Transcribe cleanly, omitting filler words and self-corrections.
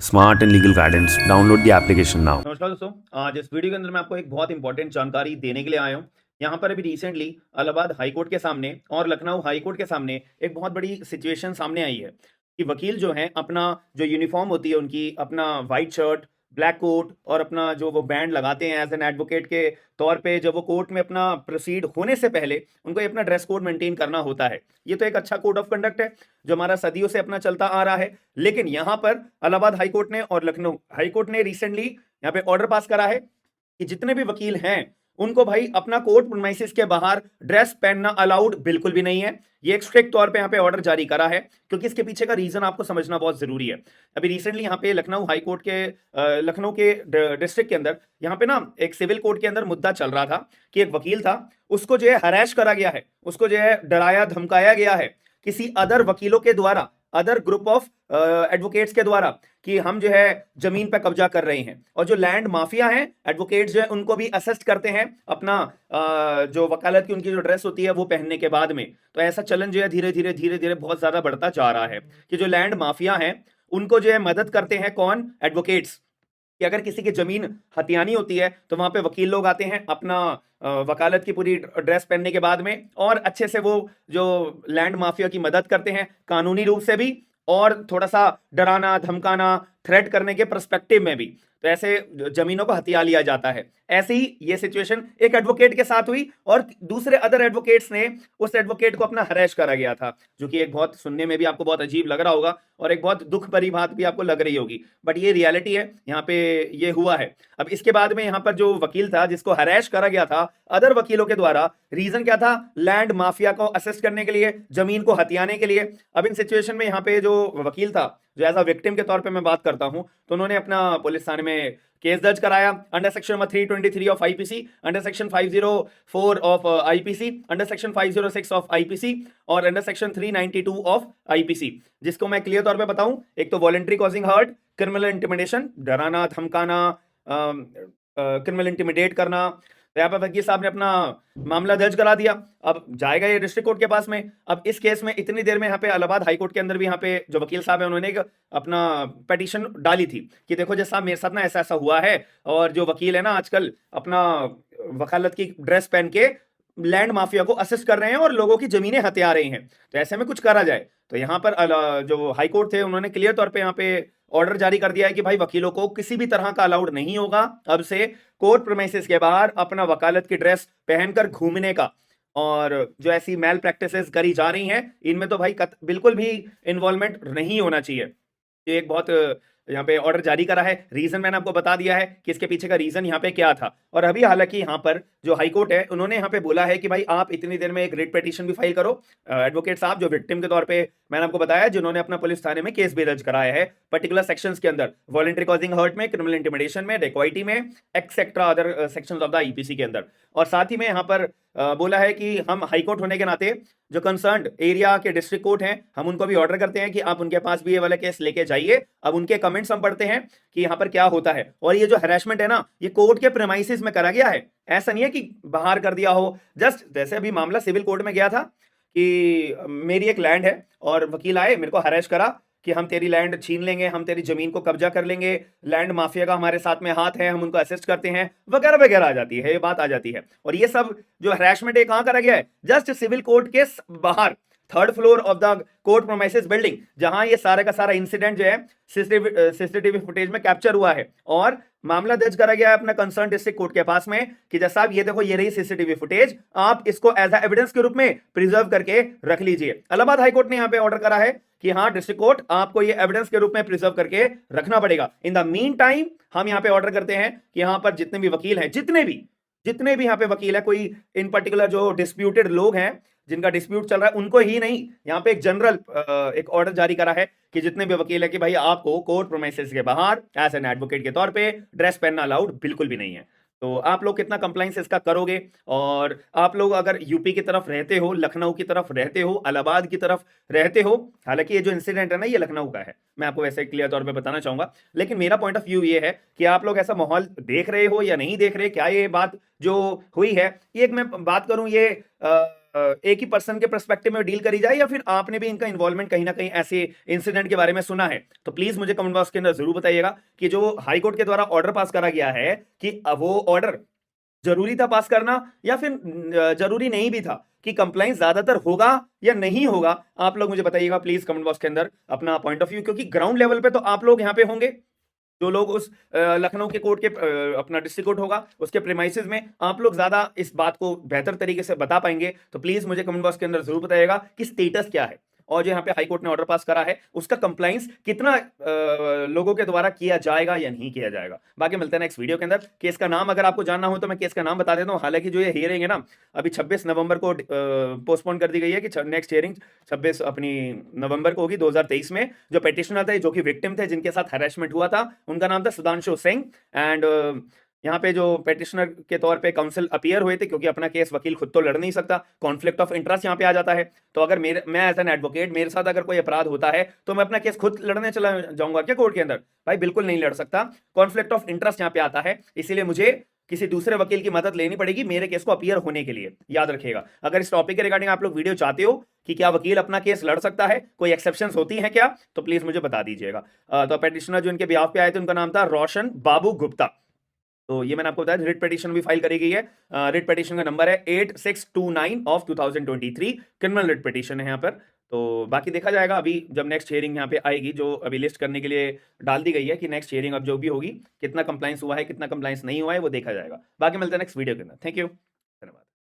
Smart and legal guidance. Download the application now. नमस्कार दोस्तों। आज इस वीडियो के अंदर मैं आपको एक बहुत इंपॉर्टेंट जानकारी देने के लिए आया हूँ। यहाँ पर अभी रिसेंटली इलाहाबाद हाई कोर्ट के सामने और लखनऊ हाई कोर्ट के सामने एक बहुत बड़ी सिचुएशन सामने आई है कि वकील जो हैं अपना जो यूनिफॉर्म होती है उनकी, अपना वाइट शर्ट, ब्लैक कोट और अपना जो वो बैंड लगाते हैं एज एन एडवोकेट के तौर पे, जब वो कोर्ट में अपना प्रोसीड होने से पहले उनको ये अपना ड्रेस कोड मेंटेन करना होता है। ये तो एक अच्छा कोड ऑफ कंडक्ट है जो हमारा सदियों से अपना चलता आ रहा है। लेकिन यहाँ पर इलाहाबाद हाई कोर्ट ने और लखनऊ हाई कोर्ट ने रिसेंटली यहाँ पे ऑर्डर पास करा है कि जितने भी वकील हैं उनको भाई अपना कोर्ट प्रीमाइसेस के बाहर ड्रेस पहनना अलाउड बिल्कुल भी नहीं है। ये एक स्ट्रिक्ट तौर पे यहाँ पे ऑर्डर जारी करा है, क्योंकि इसके पीछे का रीजन आपको समझना बहुत जरूरी है। अभी रिसेंटली यहाँ पे लखनऊ हाई कोर्ट के लखनऊ के डिस्ट्रिक्ट के अंदर यहाँ पे ना एक सिविल कोर्ट के अंदर मुद्दा चल रहा था कि एक वकील था, उसको जो है हरैश करा गया है, उसको जो है डराया धमकाया गया है किसी अदर वकीलों के द्वारा, अदर ग्रुप ऑफ एडवोकेट्स के द्वारा, कि हम जो है जमीन पर कब्जा कर रहे हैं। और जो लैंड माफिया हैं, एडवोकेट्स जो है उनको भी असिस्ट करते हैं अपना जो वकालत की उनकी जो ड्रेस होती है वो पहनने के बाद में। तो ऐसा चलन जो है धीरे धीरे बहुत ज्यादा बढ़ता जा रहा है कि जो लैंड माफिया हैं उनको जो है मदद करते हैं कौन? एडवोकेट्स। कि अगर किसी की जमीन हथियानी होती है तो वहां पे वकील लोग आते हैं अपना वकालत की पूरी ड्रेस पहनने के बाद में, और अच्छे से वो जो लैंड माफिया की मदद करते हैं कानूनी रूप से भी, और थोड़ा सा डराना धमकाना थ्रेट करने के पर्सपेक्टिव में भी। तो ऐसे जमीनों को हथिया लिया जाता है। ऐसे ही ये सिचुएशन एक एडवोकेट के साथ हुई और दूसरे अदर एडवोकेट्स ने उस एडवोकेट को अपना हरैश करा गया था, जो कि एक बहुत सुनने में भी आपको बहुत अजीब लग रहा होगा और एक बहुत दुख भरी बात भी आपको लग रही होगी, बट ये रियलिटी है, यहाँ पे ये हुआ है। अब इसके बाद में यहाँ पर जो वकील था जिसको हरैश करा गया था अदर वकीलों के द्वारा, रीजन क्या था? लैंड माफिया को असिस्ट करने के लिए, जमीन को हथियाने के लिए। अब इन सिचुएशन में यहाँ पे जो वकील था, जो एज अ विक्टिम के तौर पे मैं बात करता हूं, तो उन्होंने अपना पुलिस थाने में केस दर्ज कराया under section number 323 of IPC, under section 504 of IPC, under section 506 of IPC और अंडर सेक्शन 392 ऑफ आईपीसी। जिसको मैं क्लियर तौर पे बताऊं, एक तो voluntary causing hurt, criminal intimidation, डराना धमकाना, क्रिमिनल इंटिमिडेट करना। तो यहाँ पर वकील साहब ने अपना मामला दर्ज करा दिया। अब जाएगा ये डिस्ट्रिक्ट कोर्ट के पास में। अब इस केस में इतनी देर में यहाँ पे इलाहाबाद हाई कोर्ट के अंदर भी यहाँ पे जो वकील साहब है उन्होंने एक अपना पिटीशन डाली थी कि देखो जैसा साहब मेरे साथ ना ऐसा ऐसा हुआ है, और जो वकील है ना आजकल अपना वकालत की ड्रेस पहन के लैंड माफिया को असिस्ट कर रहे हैं और लोगों की जमीनें हथिया रहे हैं, तो ऐसे में कुछ करा जाए। तो यहाँ पर जो हाई कोर्ट थे उन्होंने क्लियर तौर पे यहाँ पे ऑर्डर जारी कर दिया है कि भाई वकीलों को किसी भी तरह का अलाउड नहीं होगा अब से कोर्ट प्रीमाइसेस के बाहर अपना वकालत की ड्रेस पहनकर घूमने का। और जो ऐसी मैल प्रैक्टिसेस करी जा रही हैं इनमें तो भाई बिल्कुल भी इन्वॉल्वमेंट नहीं होना चाहिए। ये एक बहुत यहाँ पे ऑर्डर जारी करा है। रीजन मैंने आपको बता दिया है कि इसके पीछे का रीजन यहाँ पे क्या था। और अभी हालांकि यहाँ पर जो हाई कोर्ट है उन्होंने यहाँ पे बोला है कि भाई आप इतनी देर में एक रिट पिटीशन भी फाइल करो। एडवोकेट साहब जो विक्टिम के तौर पे मैंने आपको बताया, जिन्होंने अपना पुलिस थाने में केस भी दर्ज कराया है पर्टिकुलर सेक्शंस के अंदर, वॉलेंट्री कॉजिंग हर्ट में, क्रिमिनल इंटिमिडेशन में, डेकोइटी में, etcetera other sections of the IPC के अंदर। और साथ ही में यहाँ पर बोला है कि हम हाई कोर्ट होने के नाते जो कंसर्न्ड एरिया के डिस्ट्रिक्ट कोर्ट हैं हम उनको भी ऑर्डर करते हैं कि आप उनके पास भी ये वाला केस लेके जाइए। अब उनके कमेंट्स हम पढ़ते हैं कि यहाँ पर क्या होता है। और ये जो हैरेसमेंट है ना, ये कोर्ट के प्रेमाइसिस में करा गया है, ऐसा नहीं है कि बाहर कर दिया हो। जस्ट जैसे अभी मामला सिविल कोर्ट में गया था कि मेरी एक लैंड है और वकील आए मेरे को हरेश करा कि हम तेरी लैंड छीन लेंगे, हम तेरी जमीन को कब्जा कर लेंगे, लैंड माफिया का हमारे साथ में हाथ है, हम उनको असिस्ट करते हैं, वगैरह वगैरह आ जाती है, ये बात आ जाती है। और ये सब जो हरासमेंट है कहां करा गया है? जस्ट सिविल कोर्ट के बाहर, third floor of the court premises building, जहां ये सारा का सारा इंसिडेंट जो है सीसीटीवी फुटेज में कैप्चर हुआ है। और मामला दर्ज करा गया है अपना कंसर्न डिस्ट्रिक्ट कोर्ट के पास में कि जैसा आप ये देखो ये रही सीसीटीवी फुटेज, आप इसको एज अ एविडेंस के रूप में प्रिजर्व करके रख लीजिए। इलाहाबाद हाईकोर्ट ने यहां पे ऑर्डर करा है कि हाँ डिस्ट्रिक्ट कोर्ट आपको ये एविडेंस के रूप में प्रिजर्व करके रखना पड़ेगा। इन द मीन टाइम हम यहाँ पे ऑर्डर करते हैं कि यहाँ पर जितने भी वकील हैं, जितने भी यहाँ पे वकील है, कोई इन पर्टिकुलर जो डिस्प्यूटेड लोग हैं जिनका डिस्प्यूट चल रहा है उनको ही नहीं, यहाँ पे एक जनरल एक ऑर्डर जारी करा है कि जितने भी वकील है कि भाई आपको कोर्ट प्रोमाइसेस के बाहर एज एन एडवोकेट के तौर पे ड्रेस पहनना अलाउड बिल्कुल भी नहीं है। तो आप लोग कितना कंप्लाइंस इसका करोगे? और आप लोग अगर यूपी की तरफ रहते हो, लखनऊ की तरफ रहते हो, इलाहाबाद की तरफ रहते हो, हालांकि ये जो इंसिडेंट है ना ये लखनऊ का है, मैं आपको वैसे क्लियर तौर पे बताना चाहूंगा, लेकिन मेरा पॉइंट ऑफ व्यू ये है कि आप लोग ऐसा माहौल देख रहे हो या नहीं देख रहे, क्या ये बात जो हुई है, ये एक मैं बात करूं, ये एक ही पर्सन के पर्सपेक्टिव में डील करी जाए या फिर आपने भी इनका इन्वॉल्वमेंट कहीं ना कहीं ऐसे इंसिडेंट के बारे में सुना है, तो प्लीज मुझे कमेंट बॉक्स के अंदर जरूर बताइएगा कि जो हाई कोर्ट के द्वारा ऑर्डर पास करा गया है कि वो ऑर्डर जरूरी था पास करना या फिर जरूरी नहीं भी था, कि कंप्लाइंस ज्यादातर होगा या नहीं होगा। आप लोग मुझे बताइएगा प्लीज कमेंट बॉक्स के अंदर अपना पॉइंट ऑफ व्यू, क्योंकि ग्राउंड लेवल पे तो आप लोग यहाँ पे होंगे, जो लोग उस लखनऊ के कोर्ट के अपना डिस्ट्रिक्ट कोर्ट होगा उसके प्रेमाइसिस में, आप लोग ज्यादा इस बात को बेहतर तरीके से बता पाएंगे। तो प्लीज मुझे कमेंट बॉक्स के अंदर जरूर बताइएगा कि स्टेटस क्या है और जो यहाँ पे हाई कोर्ट ने ऑर्डर पास करा है उसका कंप्लाइंस कितना लोगों के द्वारा किया जाएगा या नहीं किया जाएगा। बाकी मिलते हैं नेक्स्ट वीडियो के अंदर। केस का नाम अगर आपको जानना हो तो मैं केस का नाम बता देता हूँ। हालांकि जो ये हियरिंग है ना, अभी 26 नवंबर को पोस्टपोन कर दी गई है कि नेक्स्ट हियरिंग 26 अपनी नवंबर को होगी 2023 में। जो पेटिशनर थे, जो कि विक्टिम थे, जिनके साथ हैरेसमेंट हुआ था, उनका नाम था सुधांशु सिंह। एंड यहाँ पे जो पेटिशनर के तौर पे काउंसिल अपीयर हुए थे, क्योंकि अपना केस वकील खुद तो लड़ नहीं सकता, कॉन्फ्लिक्ट ऑफ इंटरेस्ट यहाँ पे आ जाता है। तो अगर मैं एज एन एडवोकेट, मेरे साथ अगर कोई अपराध होता है तो मैं अपना केस खुद लड़ने चला जाऊंगा क्या कोर्ट के अंदर? भाई बिल्कुल नहीं लड़ सकता, कॉन्फ्लिक्ट ऑफ इंटरेस्ट यहाँ पे आता है, इसीलिए मुझे किसी दूसरे वकील की मदद लेनी पड़ेगी मेरे केस को अपीयर होने के लिए। याद रखिएगा, अगर इस टॉपिक के रिगार्डिंग आप लोग वीडियो चाहते हो कि क्या वकील अपना केस लड़ सकता है, कोई एक्सेप्शंस होती हैं क्या, तो प्लीज मुझे बता दीजिएगा। तो पेटिशनर जो इनके बिहाफ पे आए थे उनका नाम था रोशन बाबू गुप्ता। तो ये मैंने आपको बताया, रिट पिटीशन भी फाइल करी गई है। रिट पिटीशन का नंबर है 8629 ऑफ 2023, क्रिमिनल रिट पिटीशन है यहाँ पर। तो बाकी देखा जाएगा अभी जब नेक्स्ट हियरिंग यहाँ पे आएगी, जो अभी लिस्ट करने के लिए डाल दी गई है कि नेक्स्ट हियरिंग अब जो भी होगी, कितना कंप्लाइंस हुआ है कितना कंप्लाइंस नहीं हुआ है वो देखा जाएगा। बाकी मिलते हैं नेक्स्ट वीडियो के अंदर। Thank you.